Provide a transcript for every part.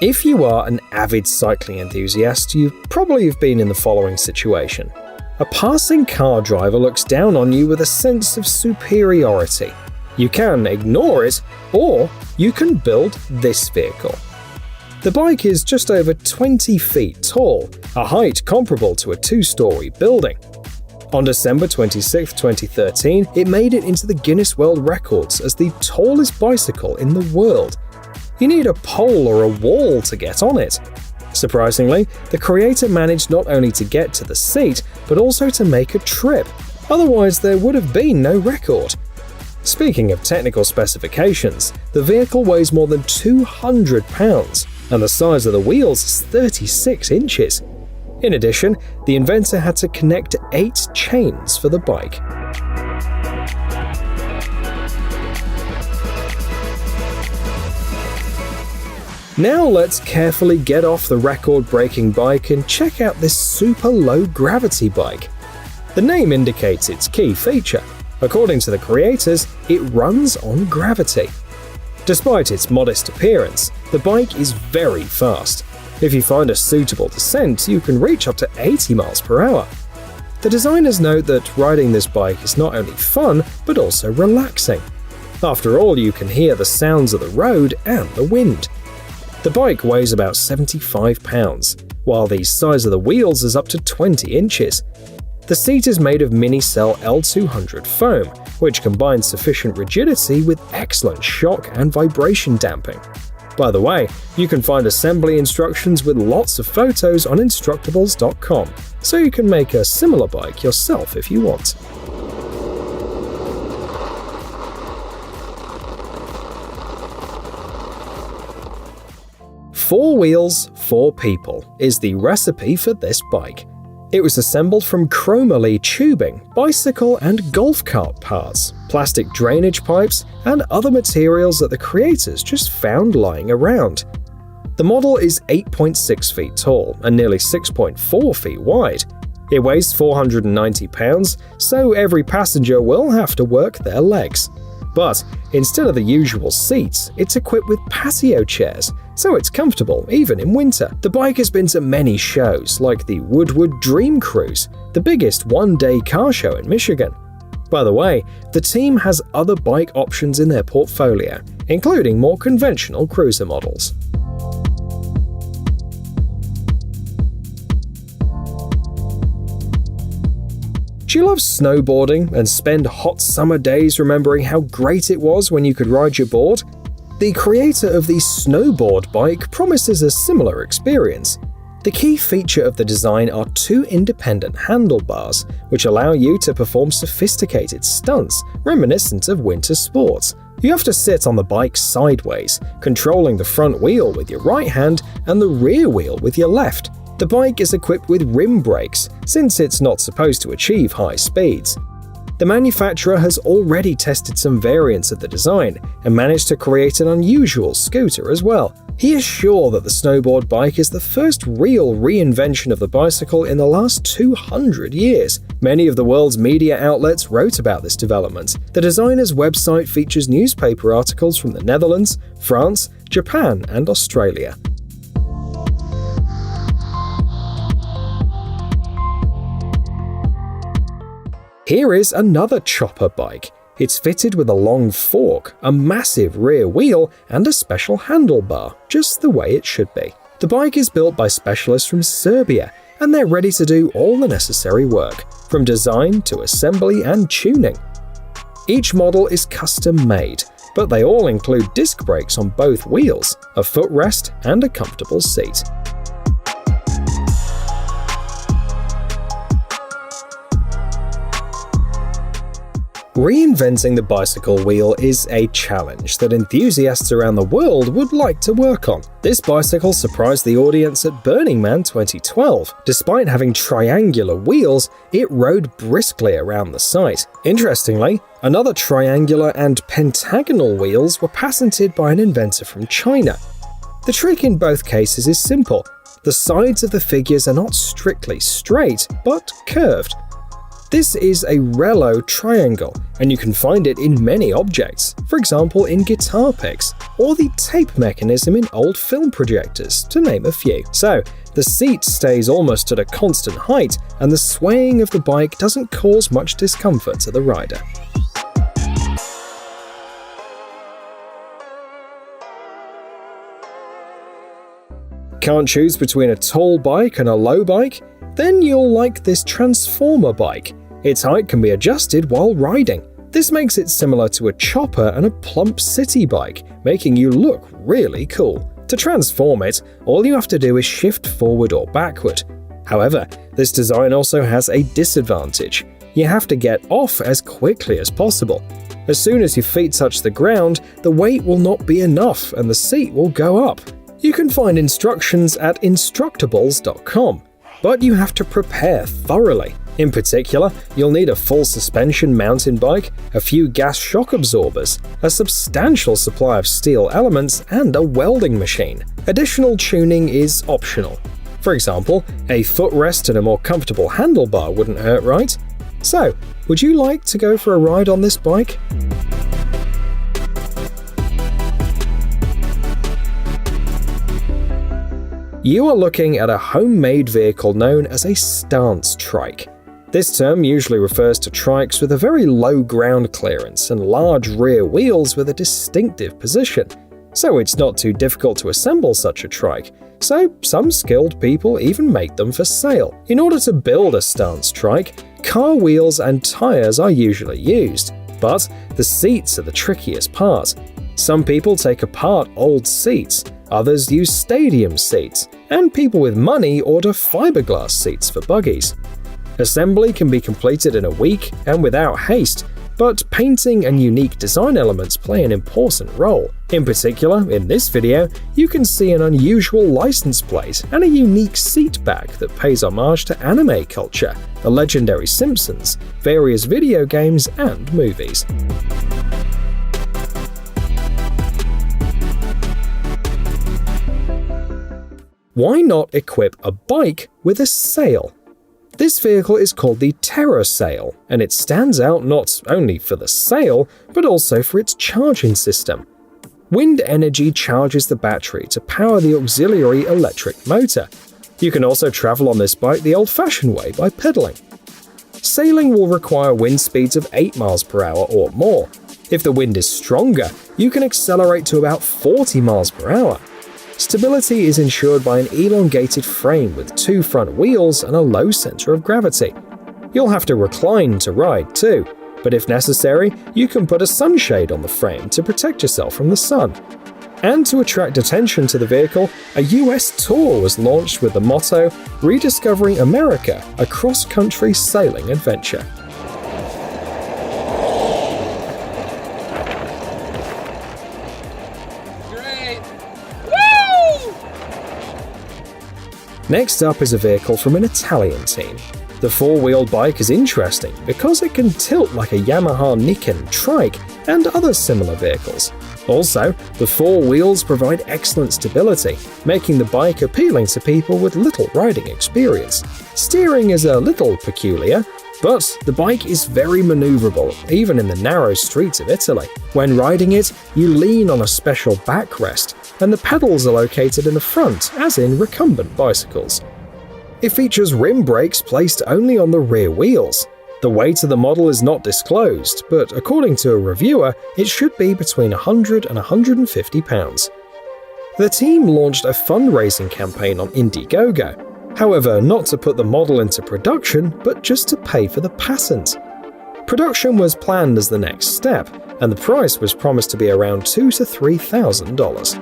If you are an avid cycling enthusiast, you probably have been in the following situation. A passing car driver looks down on you with a sense of superiority. You can ignore it, or you can build this vehicle. The bike is just over 20 feet tall, a height comparable to a 2-story building. On December 26, 2013, it made it into the Guinness World Records as the tallest bicycle in the world. You need a pole or a wall to get on it. Surprisingly, the creator managed not only to get to the seat, but also to make a trip. Otherwise, there would have been no record. Speaking of technical specifications, the vehicle weighs more than 200 pounds, and the size of the wheels is 36 inches. In addition, the inventor had to connect 8 chains for the bike. Now let's carefully get off the record-breaking bike and check out this super low-gravity bike. The name indicates its key feature. According to the creators, it runs on gravity. Despite its modest appearance, the bike is very fast. If you find a suitable descent, you can reach up to 80 miles per hour. The designers note that riding this bike is not only fun, but also relaxing. After all, you can hear the sounds of the road and the wind. The bike weighs about 75 pounds, while the size of the wheels is up to 20 inches. The seat is made of mini-cell L200 foam, which combines sufficient rigidity with excellent shock and vibration damping. By the way, you can find assembly instructions with lots of photos on Instructables.com, so you can make a similar bike yourself if you want. Four wheels, four people is the recipe for this bike. It was assembled from chromoly tubing, bicycle and golf cart parts, plastic drainage pipes, and other materials that the creators just found lying around. The model is 8.6 feet tall and nearly 6.4 feet wide. It weighs 490 pounds, so every passenger will have to work their legs. But instead of the usual seats, it's equipped with patio chairs, so it's comfortable even in winter. The bike has been to many shows, like the Woodward Dream Cruise, the biggest one-day car show in Michigan. By the way, the team has other bike options in their portfolio, including more conventional cruiser models. Do you love snowboarding and spend hot summer days remembering how great it was when you could ride your board? The creator of the snowboard bike promises a similar experience. The key feature of the design are 2 independent handlebars, which allow you to perform sophisticated stunts reminiscent of winter sports. You have to sit on the bike sideways, controlling the front wheel with your right hand and the rear wheel with your left. The bike is equipped with rim brakes, since it's not supposed to achieve high speeds. The manufacturer has already tested some variants of the design and managed to create an unusual scooter as well. He is sure that the snowboard bike is the first real reinvention of the bicycle in the last 200 years. Many of the world's media outlets wrote about this development. The designer's website features newspaper articles from the Netherlands, France, Japan, and Australia. Here is another chopper bike. It's fitted with a long fork, a massive rear wheel, and a special handlebar, just the way it should be. The bike is built by specialists from Serbia, and they're ready to do all the necessary work, from design to assembly and tuning. Each model is custom-made, but they all include disc brakes on both wheels, a footrest, and a comfortable seat. Reinventing the bicycle wheel is a challenge that enthusiasts around the world would like to work on. This bicycle surprised the audience at Burning Man 2012. Despite having triangular wheels, it rode briskly around the site. Interestingly, another triangular and pentagonal wheels were patented by an inventor from China. The trick in both cases is simple. The sides of the figures are not strictly straight, but curved. This is a Relo triangle, and you can find it in many objects, for example in guitar picks, or the tape mechanism in old film projectors, to name a few. So, the seat stays almost at a constant height, and the swaying of the bike doesn't cause much discomfort to the rider. Can't choose between a tall bike and a low bike? Then you'll like this Transformer bike. Its height can be adjusted while riding. This makes it similar to a chopper and a plump city bike, making you look really cool. To transform it, all you have to do is shift forward or backward. However, this design also has a disadvantage. You have to get off as quickly as possible. As soon as your feet touch the ground, the weight will not be enough and the seat will go up. You can find instructions at Instructables.com, but you have to prepare thoroughly. In particular, you'll need a full suspension mountain bike, a few gas shock absorbers, a substantial supply of steel elements, and a welding machine. Additional tuning is optional. For example, a footrest and a more comfortable handlebar wouldn't hurt, right? So, would you like to go for a ride on this bike? You are looking at a homemade vehicle known as a stance trike. This term usually refers to trikes with a very low ground clearance and large rear wheels with a distinctive position. So it's not too difficult to assemble such a trike, so some skilled people even make them for sale. In order to build a stance trike, car wheels and tires are usually used, but the seats are the trickiest part. Some people take apart old seats, others use stadium seats, and people with money order fiberglass seats for buggies. Assembly can be completed in a week and without haste, but painting and unique design elements play an important role. In particular, in this video, you can see an unusual license plate and a unique seat back that pays homage to anime culture, the legendary Simpsons, various video games, and movies. Why not equip a bike with a sail? This vehicle is called the TerraSail, and it stands out not only for the sail, but also for its charging system. Wind energy charges the battery to power the auxiliary electric motor. You can also travel on this bike the old-fashioned way by pedaling. Sailing will require wind speeds of 8 miles per hour or more. If the wind is stronger, you can accelerate to about 40 miles per hour. Stability is ensured by an elongated frame with 2 front wheels and a low center of gravity. You'll have to recline to ride too, but if necessary, you can put a sunshade on the frame to protect yourself from the sun. And to attract attention to the vehicle, a US tour was launched with the motto, "Rediscovering America, a cross-country sailing adventure." Next up is a vehicle from an Italian team. The 4-wheeled bike is interesting because it can tilt like a Yamaha Niken trike and other similar vehicles. Also, the 4 wheels provide excellent stability, making the bike appealing to people with little riding experience. Steering is a little peculiar, but the bike is very maneuverable, even in the narrow streets of Italy. When riding it, you lean on a special backrest, and the pedals are located in the front, as in recumbent bicycles. It features rim brakes placed only on the rear wheels. The weight of the model is not disclosed, but according to a reviewer, it should be between 100 and 150 pounds. The team launched a fundraising campaign on Indiegogo, however, not to put the model into production, but just to pay for the patent. Production was planned as the next step, and the price was promised to be around $2,000 to $3,000.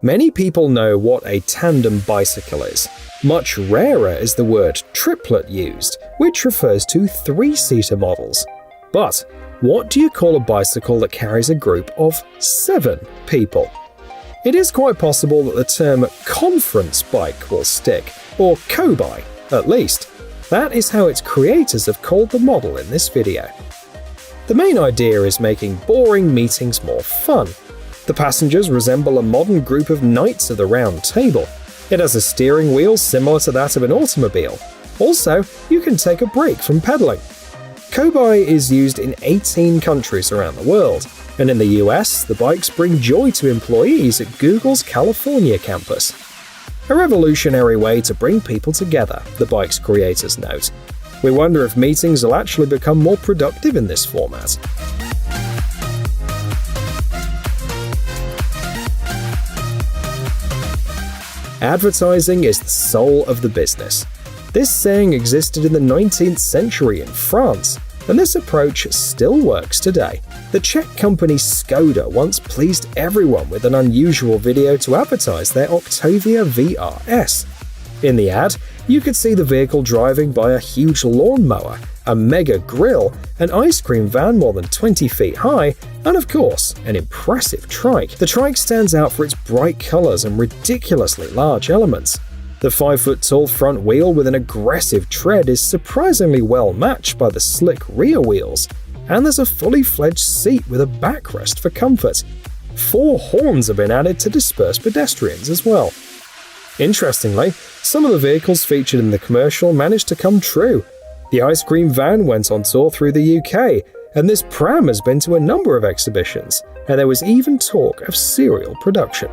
Many people know what a tandem bicycle is. Much rarer is the word triplet used, which refers to 3-seater models. But what do you call a bicycle that carries a group of 7 people? It is quite possible that the term conference bike will stick, or Kobai, at least. That is how its creators have called the model in this video. The main idea is making boring meetings more fun. The passengers resemble a modern group of knights of the Round Table. It has a steering wheel similar to that of an automobile. Also, you can take a break from pedaling. Kobai is used in 18 countries around the world, and in the US, the bikes bring joy to employees at Google's California campus. A revolutionary way to bring people together, the bike's creators note. We wonder if meetings will actually become more productive in this format. Advertising is the soul of the business. This saying existed in the 19th century in France, and this approach still works today. The Czech company Skoda once pleased everyone with an unusual video to advertise their Octavia VRS. In the ad, you could see the vehicle driving by a huge lawnmower, a mega grille, an ice cream van more than 20 feet high, and of course, an impressive trike. The trike stands out for its bright colors and ridiculously large elements. The 5-foot-tall front wheel with an aggressive tread is surprisingly well matched by the slick rear wheels, and there's a fully fledged seat with a backrest for comfort. 4 horns have been added to disperse pedestrians as well. Interestingly, some of the vehicles featured in the commercial managed to come true. The ice cream van went on tour through the UK, and this pram has been to a number of exhibitions, and there was even talk of serial production.